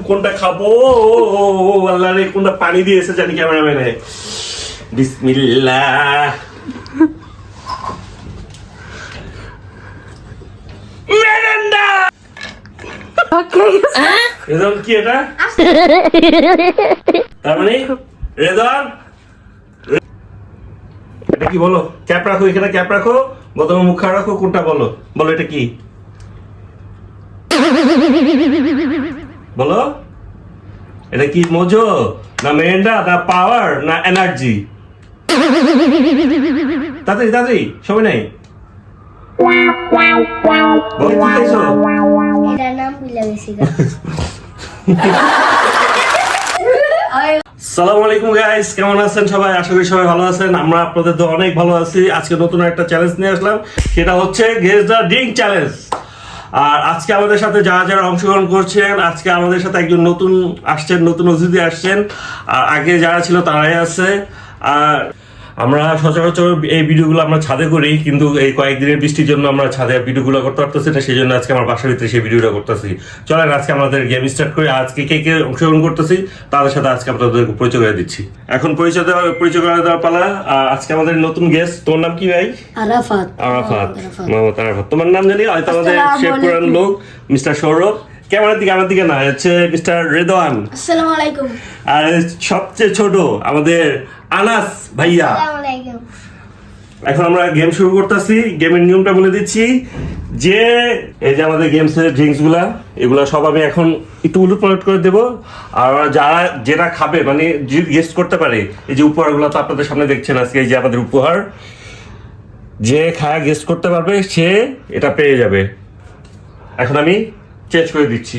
কোনটা খাবো আল্লাহ রে, কোনটা পানি দিয়েছে জানি ক্যামেরাম্যানে। বিসমিল্লাহ। মেরেন্ডা। রেদন কি এটা? তার মানে রেদন এটা কি বলো? ক্যাপ রাখো, এখানে ক্যাপ রাখো, বোতলে মুখ খাওয়া রাখো, কোনটা বলো? বলো এটা কি? বলো এটা কি? মোজো না মেরেন্ডা না পাওয়ার না এনার্জি? তাড়াতাড়ি তাড়াতাড়ি, সময় নাই। বলো কি খাইছো? এটার নাম ভুলে গেছি। আসসালামু আলাইকুম গাইস, কেমন আছেন সবাই? আশা করি সবাই ভালো আছেন। আমরা আপনাদের তো অনেক ভালো আছি। আজকে নতুন একটা চ্যালেঞ্জ নিয়ে আসলাম, সেটা হচ্ছে গেস দ্য ড্রিঙ্ক চ্যালেঞ্জ। আর আজকে আমাদের সাথে যারা যারা অংশগ্রহণ করছেন, আজকে আমাদের সাথে একজন নতুন আসছেন, নতুন অতিথি আসছেন। আর আগে যারা ছিল তারাই আছে। আর আমরা সচরাচর এই ভিডিওগুলো আমরা ছাদে করি, কিন্তু এই কয়েকদিনের বৃষ্টির জন্য আমরা ছাদে ভিডিওগুলো করতে পারতেছি না, সেই জন্য আজকে আমার বাসার ভিতরে সেই ভিডিওটা করতেছি। চলেন আজকে আমাদের গেম স্টার্ট করি। আজকে কে কে অংশগ্রহণ করতেছি তাদের সাথে আজকে আপনাদের পরিচয় করে দিচ্ছি। এখন পরিচয় করে দেওয়ার পালা। আর আজকে আমাদের নতুন গেস্ট, তোমার নাম কি ভাই? আরাফাত। মোহাম্মদ আরাফাত। তোমার নাম জানি হয়তো আমাদের শেখ পুরান লোক মিস্টার সৌরভ। ক্যামেরার দিকে, আমার দিকে না, হচ্ছে মিস্টার রেদওয়ান। আসসালামু আলাইকুম। আর সবচেয়ে ছোট আমাদের আনাস ভাইয়া। আসসালামু আলাইকুম। এখন আমরা গেম শুরু করতেছি। গেমের নিয়মটা বলে দিচ্ছি, যে এই যে আমাদের গেমসের ড্রিঙ্কস গুলা, এগুলা সব আমি এখন একটু উলটপালট করে দেবো। আর যারা যেটা খাবে, মানে গেস্ট করতে পারে, এই যে উপহারগুলো তো আপনাদের সামনে দেখছেন আজকে, এই যে আমাদের উপহার, যে খায়া গেস্ট করতে পারবে সে এটা পেয়ে যাবে। এখন আমি চেঞ্জ করে দিচ্ছি।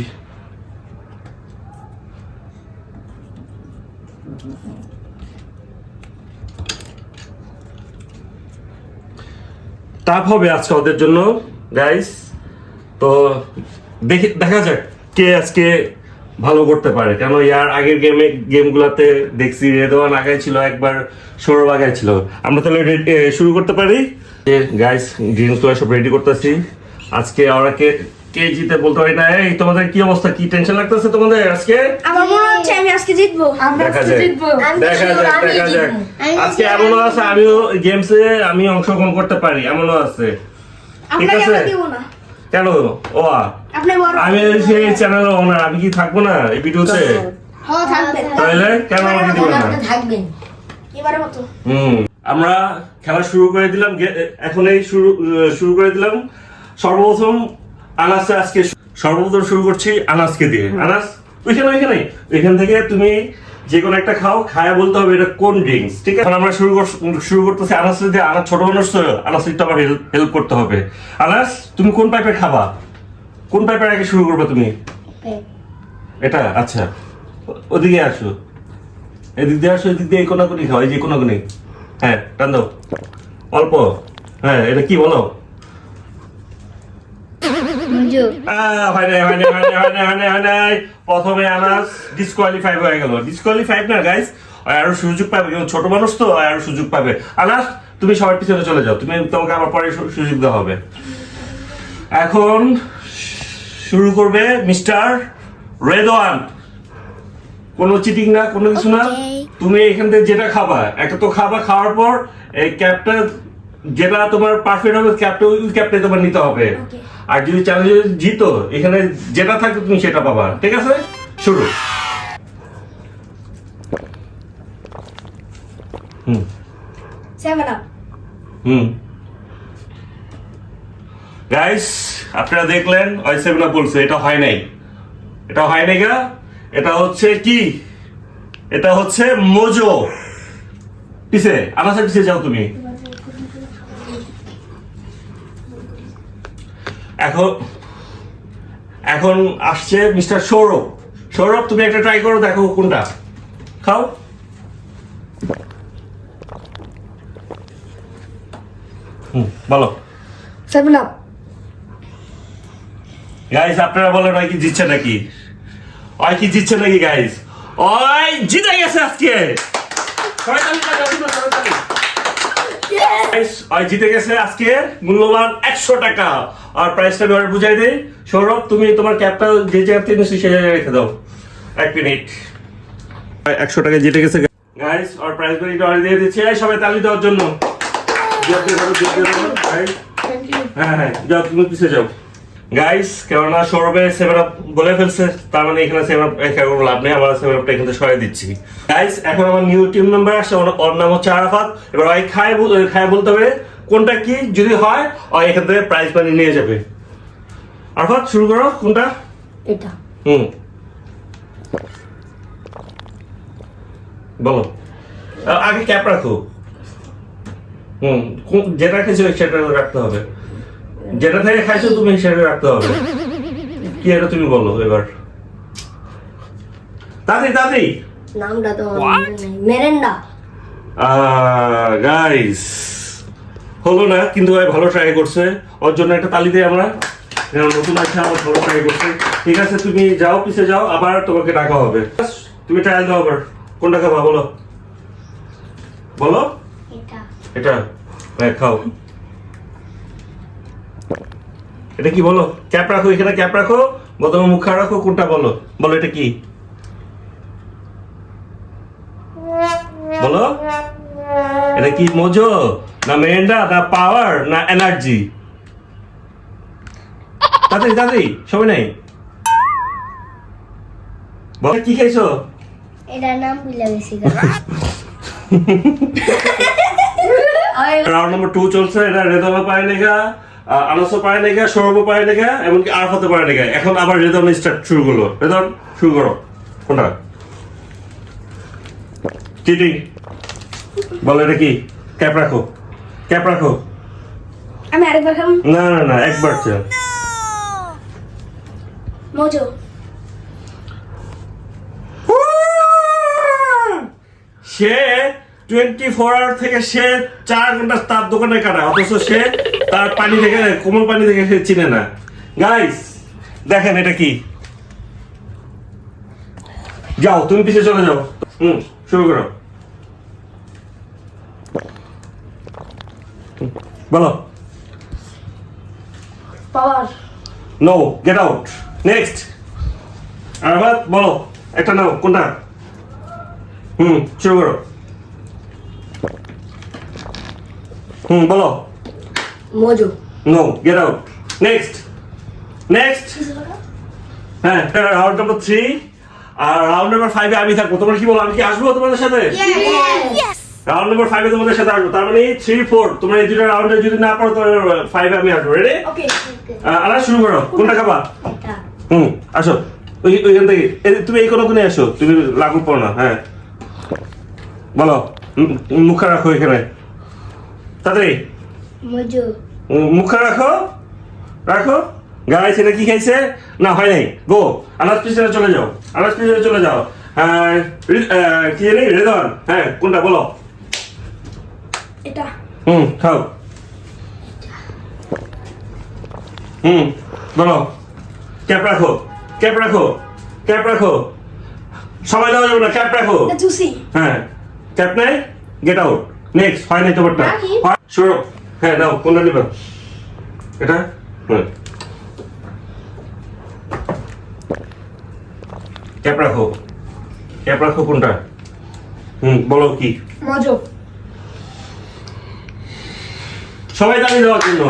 টাফ হবে আজকে ওদের জন্য গাইস, তো দেখা যাক কে আজকে ভালো করতে পারে। কেন ইয়ার আগের গেমগুলোতে দেখছি রেদওয়ান আগাই ছিল, একবার সৌরভ আগাই ছিল। আমরা তাহলে শুরু করতে পারি। গাইস ড্রিঙ্কসগুলো সব রেডি করতেছি। আজকে ওরা কে কে জিতে বলতে পারি না। এই তোমাদের কি অবস্থা, কি টেনশন লাগতেছে তোমাদের আজকে? আমার মনে হচ্ছে আমি আজকে জিতবো। দেখা যাক দেখা যাক দেখা যাক। আজকে এমনও আছে আমিও গেমসে আমি অংশগ্রহণ করতে পারি, এমনও আছে। ঠিক আছে? কেন? ও আপনি বড়, আমি সেই চ্যানেলের ওনার, আমি কি থাকবো না এই ভিডিওতে? হ্যাঁ থাকবেন। তাহলে কেন আমাকে দিবেন না? থাকবেন এবারে মতো। আমরা খেলা শুরু করে দিলাম। এখনই শুরু করে দিলাম। সর্বপ্রথম আনাসে আজকে সর্বপ্রথম শুরু করছি আনাসকে দিয়ে। আনাস ওইখান থেকে তুমি যে কোনো একটা খাও, খায়া বলতে হবে এটা কোন ড্রিঙ্কস। ঠিক আছে, আমরা শুরু করতেছি আনাস দিয়ে। আনাস ছোট মানুষ তো, আনাস একটু আমার হেল্প করতে হবে। আনাস তুমি কোন পাইপের খাবা? কোন পাইপের আগে শুরু করবে তুমি? এটা আচ্ছা, ওদিকে আসো, এদিক দিয়ে আসো, এদিক দিয়ে এই কোনাকুনি খাও, এই যে কোনাকুনি। হ্যাঁ টান দাও অল্প। হ্যাঁ এটা কি বলো? প্রথমে আনাস ডিসকোয়ালিফাই হয়ে গেল। ডিসকোয়ালিফাই না গাইস, আরো সুযোগ পাবে, ছোট মানুষ তো আরো সুযোগ পাবে। আনাস তুমি সবার পিছনে চলে যাও, তোমাকে আবার পরে সুযোগ দেওয়া হবে। এখন শুরু করবে মিস্টার রেদওয়ান। কোনো চিটিং না, কোনো কিছু না। তুমি এখান থেকে যেটা খাবা, একটা তো খাবা, খাওয়ার পর এই ক্যাপটা যেটা তোমার পারফেক্ট হবে, ক্যাপটা ওই ক্যাপটাই তোমার নিতে হবে। আর যদি চ্যালেঞ্জে জিতো, এখানে যেটা থাকবে তুমি সেটা পাবা। ঠিক আছে, শুরু। গাইস আপনারা দেখলেন ওই 7 আপ বলছে, এটা হয় নাই, এটা হয় নাই গা। এটা হচ্ছে কি? এটা হচ্ছে মোজো। পিছে আনাসের পিছে যাও তুমি। এখন আসছে মিস্টার সৌরভ। সৌরভ তুমি একটা ট্রাই করো, দেখো কোনটা খাও। বলো। 7 আপ। গাইস আপনারা বলেন ওই কি জিতছে নাকি? ওই কি জিতছে নাকি গাইস? ওই জিতে গেছে আজকে। Guys, আর জিতে গেছে আজকে মূল্যবান 100 টাকা। আর প্রাইসটা আমি আবার বুঝাই দেই। সৌরভ, তুমি তোমার ক্যাপটা যে জায়গাতে নিয়েছো সেই জায়গায় রেখে দাও। 1 মিনিট। 100 টাকা জিতে গেছে গাইস। আর প্রাইস মানিটা অর্ডার দিয়ে দিচ্ছি। এই সবাই তালি দেওয়ার জন্য। হ্যাঁ, যাও তুমি পিছিয়ে যাও। গাইস, কেননা সৌরভে 7 আপ বলে ফেলছে, তার মানে এখানে 7 আপ রেখে কোনো লাভ নেই। আমরা 7 আপটা এখানে সরাই দিচ্ছি। গাইস, এখন আমার নিউ টিম মেম্বার আসছে, ওর নাম হচ্ছে আরাফাত। এবার ওই খায় বলতে হবে কোনটা কি, যদি হয় ওই এখান থেকে প্রাইজ মানি নিয়ে যাবে। আরাফাত, শুরু করো। কোনটা? এটা। বলো। আগে ক্যাপ রাখো। যেটা খেয়েছো সেটা রাখতে হবে। যেটা থেকে খাইছো তুমি সেটা রাখতে হবে। কি এটা তুমি বলো এবার। তাড়াতাড়ি। নামটা তো মেরেন্ডা। গাইস, হলো না, কিন্তু ভাই ভালো ট্রাই করছে। ওর জন্য একটা তালি দিই আমরা। নতুন আছে, আমার ভালো ট্রাই করছে। ঠিক আছে, তুমি যাও, পিছে যাও, আবার তোমাকে ডাকা হবে। তুমি ট্রায়াল দাও আবার। কোনটা খাবা বলো। বলো। এটা। হ্যাঁ, খাও। এটা কি বলো? ক্যাপ রাখো, এখানে ক্যাপ রাখো, প্রথমে মুখ খা রাখো। কোনটা বলো? বলো এটা কি? বলো। এটা কি মজো, না মেরেন্ডা, না পাওয়ার, না এনার্জি? তাড়াতাড়ি সময় নেই। বলো কি খাইছো? এটার নাম ভুলে গেছি। রাউন্ড নাম্বার 2 চলছে। এটা রেদমা পায় লেগা, আনাসও পায় লেগা, সৌরভও পায় লেগা, এমনকি আরাফাতও পায় লেগা। এখন আবার রেদম স্টার্ট শুরু করলো। রেদম শুরু করো। কোনটা? চিটিং। বলো এটা কি? ক্যাপ রাখো, ক্যাপ রাখো। আমি আরেকবার খাম। না, একবার চাও। মজো। সে 24 আওয়ার থেকে সে 4 ঘন্টা তার দোকানে কাটায়, অথচ সে তার পানি থেকে, কোমল পানি থেকে সে চিনে না। গাইস, দেখেন এটা কি। যাও, তুমি পিছিয়ে চলে যাও। শুরু করো। বলো। Power. No, get out. Next. Arafat, বলো একটা নাও। কোনটা? শুরু করো। বলো। মজো। No, get out. নেক্সট। হ্যাঁ, রাউন্ড নাম্বার 3 আর রাউন্ড নাম্বার 5 এ আমি থাকবো। তোমরা কি বলো, আমি কি আসবো তোমাদের সাথে? রাউন্ড নাম্বার 5 এ তোমাদের সাথে আসবো। তার মানে 3, 4 তোমরা এই দুটো রাউন্ডে যদি না পারো তাহলে 5 এ আমি আসবো। রেডি? ওকে। আলা শুরু করো। কোনটা খাবা? এটা। আসো। ওইখান থেকে তুমি এই কোনে আসো। তুমি লাগু পড়ো না। হ্যাঁ, বলো। মুখ রাখো এখানে, তাড়াতাড়ি। মজো। মুখ রাখো। গাইস, এটা কি খাইছে? না, হয় নাই। গো, আনাজ পিছনে চলে যাও। কি জানি, রেদন। হ্যাঁ, কোনটা বলো? এটা। খাও। বলো। ক্যাপ রাখো। সময় দেওয়া যাবে না, ক্যাপ রাখো। এটা জুসি। হ্যাঁ, ক্যাপ নাই, গেট আউট। নেক্সট। হয় নাই তোমারটা। নাকি? শুরু। হ্যাঁ, নাও। কোনটা নিবা? এটা। ক্যাপ রাখো। কোনটা? বলো কি? মজো। সবাই দাঁড়িয়ে দেওয়ার জন্য।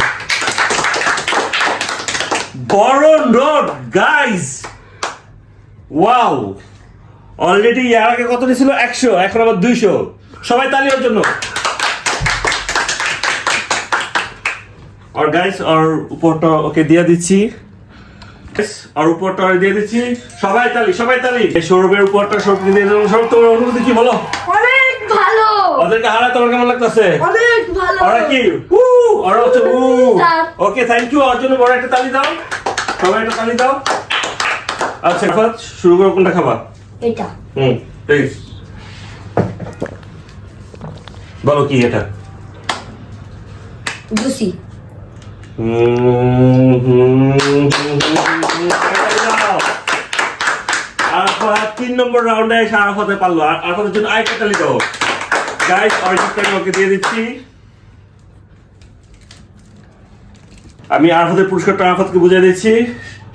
বড় নোট গাইস। ওয়াও, অলরেডি এর আগে কত ছিল? 100, এখন আবার 200। সবাই তালি ওর জন্য। আর গাইস, আর উপরটা ওকে দিয়ে দিচ্ছি। আর উপরটা দিয়ে দিচ্ছি। সবাই তালি। এই সৌরভের উপরটা সৌরভকে দিয়ে দিলাম। সৌরভ, তোমার অনুভূতি কি বলো? অনেক ভালো। ওদেরকে হারায় তোমার কেমন লাগতেছে? অনেক ভালো। ওরা কি? ওরা হচ্ছে ওকে, থ্যাংক ইউ। ওর জন্য বড় একটা তালি দাও। সবাই একটা তালি দাও। আচ্ছা, শুরু করো। কোনটা খাবা? এটা। প্লিজ বলো কি এটা? জুসি। আরাফাত 3 নম্বর রাউন্ডে এসে আরাফাতে পারলো। আরাফাতের জন্য আরেকটা তালি দাও। গাইস, অরিজিৎটাকে ওকে দিয়ে দিচ্ছি। আমি আরাফাতের পুরস্কারটা আরাফাতকে বুঝিয়ে দিচ্ছি।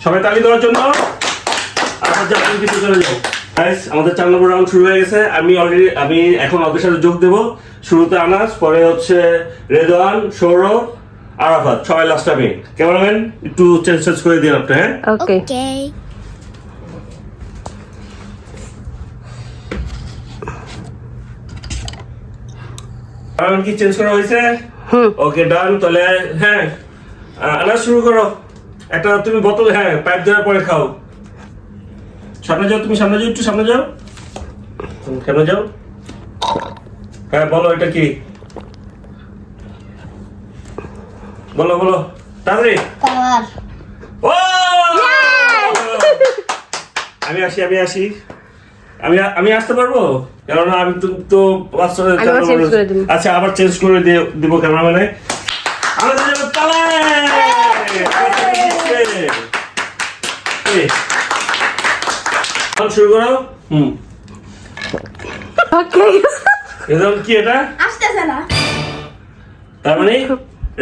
সবাই তালি দেওয়ার জন্য। আরাফাত যা, তুমি কিছু চলে যাও। গাইস, আমাদের 4 নম্বর রাউন্ড শুরু হয়ে গেছে। আমি এখন ওদের সাথে যোগ দেবো। শুরুতে আনাস, পরে হচ্ছে রেদওয়ান, সৌরভ, আরাফাত, সবাই লাস্ট আমি। ক্যামেরাম্যান একটু চেঞ্জ করে দিন আপনি, হ্যাঁ? ওকে ক্যামেরাম্যান কি চেঞ্জ করা হয়েছে? ওকে, ডান। তাহলে হ্যাঁ, আনাস শুরু করো। একটা তুমি বোতল, হ্যাঁ, পাইপ দেওয়ার পরে খাও। সামনে যাও, তুমি সামনে যাও, একটু সামনে যাও, সামনে যাও। হ্যাঁ, বলো এটা কি? বলো বলো তাড়াতাড়ি। পাওয়ার। ও! আমি আসি। আমি আসতে পারবো? কেননা আমি তো change করে দিবো। আচ্ছা, আবার চেঞ্জ করে দিব ক্যামেরাম্যানে। আমাদের জন্য তালে! এখন শুরু করো। ওকে রেদওয়ান, কি এটা? আসতেছে না। তার মানে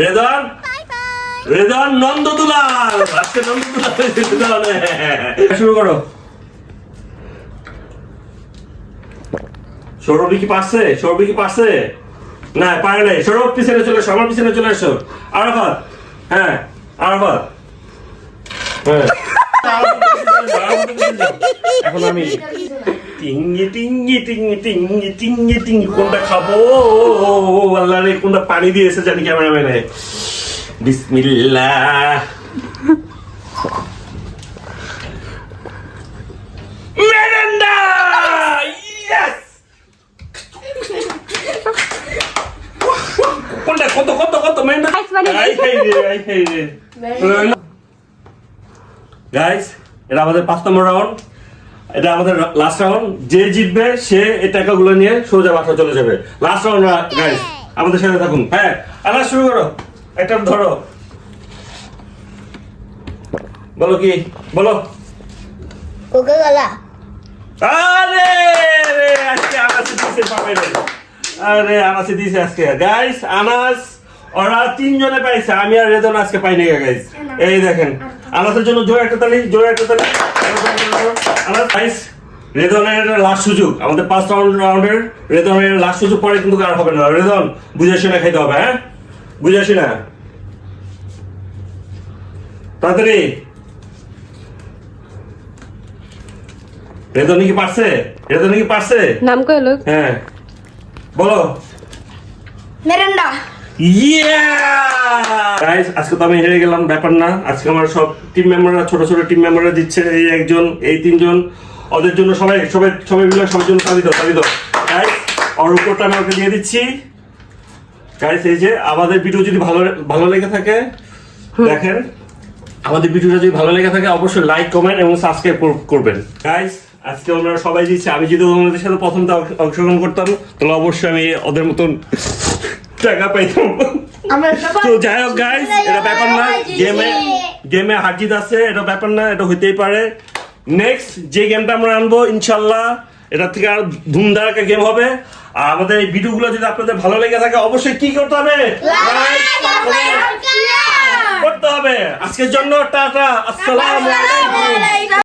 রেদওয়ান নন্দদুলাল। আজকে নন্দদুলাল। শুরু করো। সৌরভী কি পারছে? না, পারে নাই। সৌরভ পিছনে চলে এসো, আমার পিছনে চলে এসো। আরাফাত, হ্যাঁ, আরাফাত, হ্যাঁ। এখন আমি টিঙ্গি কোনটা খাবো? আল্লাহ রে, কোনটা পানি দিয়েছে জানি ক্যামেরাম্যানে। বিসমিল্লাহ। মেরেন্ডা! ইয়েস! কোনটা? কত মেরেন্ডা? Ice bunny. আই খাই রে। গাইস, এটা আমাদের 5 নম্বর রাউন্ড। এটা আমাদের লাস্ট রাউন্ড। যে জিতবে সে এই টাকাগুলো নিয়ে সোজা বাসা চলে যাবে। লাস্ট রাউন্ড গাইস, আমাদের সাথে থাকুন। হ্যাঁ, আবার শুরু করো। একটা ধরো। বলো কি? বলো। কোকা-কোলা। আরে আজকে আনাসে দিয়েছে পাবে রে। আরে আনাসে দিয়েছে আজকে। গাইস, আনাস ওরা 3 জনে পাইছে, আমি আর রেদন আজকে পাইনি গাইস। এই দেখেন, আনাসের জন্য জোরে একটা তালি। আনাস, গাইস, রেদনের লাস্ট সুযোগ, আমাদের 5 রাউন্ডের রেদনের লাস্ট সুযোগ। পরে কিন্তু আর হবে না। রেদন, বুঝে শুনে খাইতে হবে, হ্যাঁ? বুঝে শুনে তাড়াতাড়ি। রেদনি কি পারছে? নাম কইলো হ্যাঁ, বলো। মেরেন্ডা। গাইস, আজকে তো আমি হেরে গেলাম, ব্যাপার না। আজকে আমার সব টিম মেম্বাররা, ছোট টিম মেম্বাররা দিচ্ছে। এই একজন, এই 3 জন, ওদের জন্য সবাই মিলে সবার জন্য তালি দাও। গাইস, ওর উপরটা আমি ওকে দিয়ে দিচ্ছি। গাইস, এই যে আমাদের ভিডিও যদি ভালো লেগে থাকে, দেখেন, আমাদের ভিডিওটা যদি ভালো লেগে থাকে অবশ্যই লাইক, কমেন্ট এবং সাবস্ক্রাইব করবেন। গাইস, আজকে ওনারা সবাই দিচ্ছে। আমি যদি ওনাদের সাথে প্রথমটা অংশগ্রহণ করতাম তাহলে অবশ্যই আমি ওদের মতন টাকা পাইতাম। তো যাই হোক গাইস, এটা ব্যাপার না। গেমে হার জিত আছে, এটা ব্যাপার না, এটা হইতেই পারে। নেক্সট যে গেমটা আমরা আনবো ইনশাল্লাহ এটা থেকে আর ধুমধারাকা গেম হবে। আর আমাদের এই ভিডিওগুলো যদি আপনাদের ভালো লেগে থাকে অবশ্যই কি করতে হবে? করতে হবে। আজকের জন্য টাটা, আসসালামু আলাইকুম।